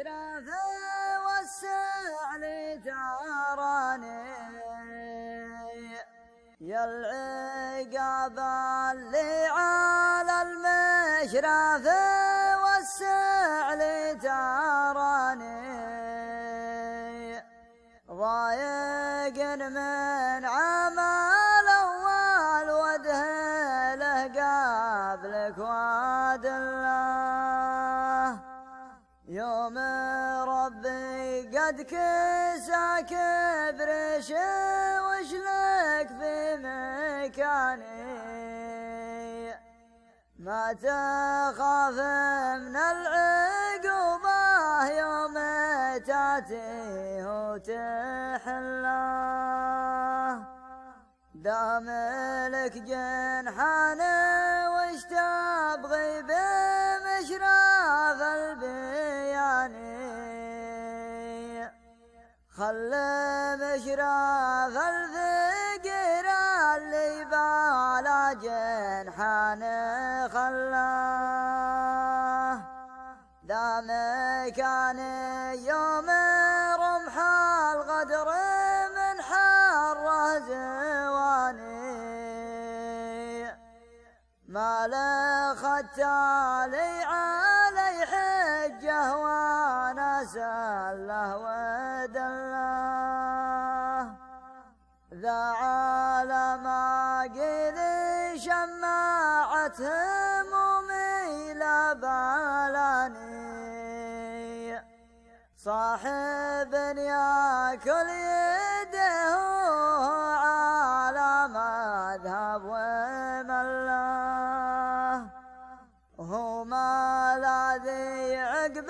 مشرفه والسعل تراني يا العقاب اللي على المشرف والسعل تراني ضايق من عمل اول وجه له قبلك وعد الله يوم ربي قد كساك برش وشلك في مكاني ما تخاف من العقوبة يوم تاتيه وتحله دام لك جنحان وش تبغي بمشرف البيان خل مشرف الفقير اللي بالا جنحان خلاه دام كان يوم رمح الغدر من حره زواني ما لخدت لي علي حجه وانا سله ودله ذا على ما قيل شماعة همومي لا بالاني صاحب ياكل يده على مذهب ومله هو ما الذي عقب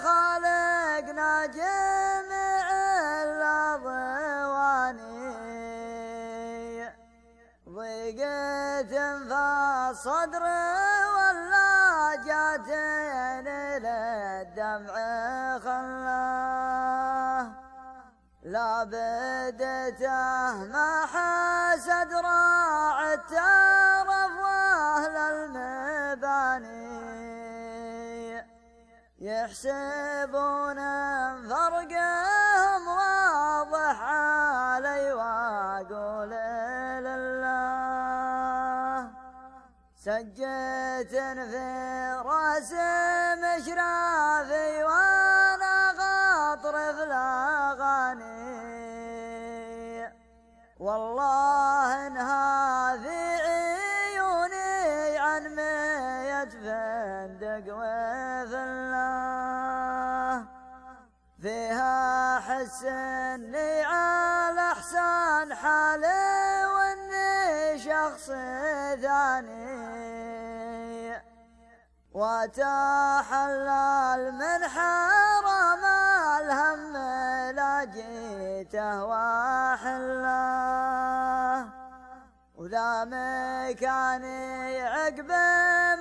خالقنا جميع الاضواني ضيقت فالصدر ولا جاتين للدمع خلاه لا بدته ما حسد راع الترف واهل المباني يحسبون فرقهم واضح علي واقول لله سجيت في راس مشرافي وانا غاطرف الاغاني والله انها في عيوني عن مية فندق وفي الله فيها حس اني على احسن حالي واني شخص ثاني وتحلل من حرم الهم لجيته وحله وذا مكاني عقب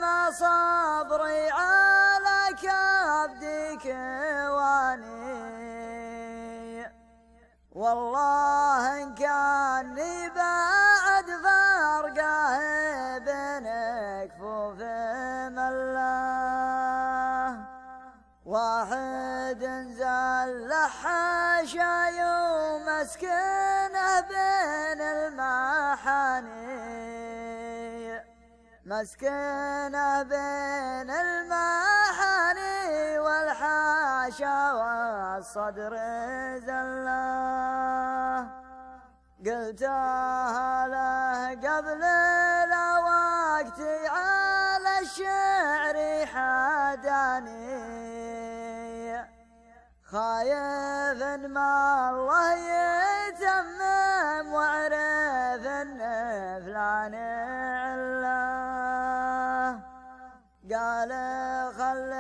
ما صبري على كبدي كواني والله إن كاني بعد فرقه بين كفوف مله واحد زل حاشا ومسكنه بين المحاني مسكنه بين المحاني والحاشا والصدر زله قلتها له قبل لا وقتي على الشعر حداني خايف ما الله يتمم واعرف ان فلان عله قال خل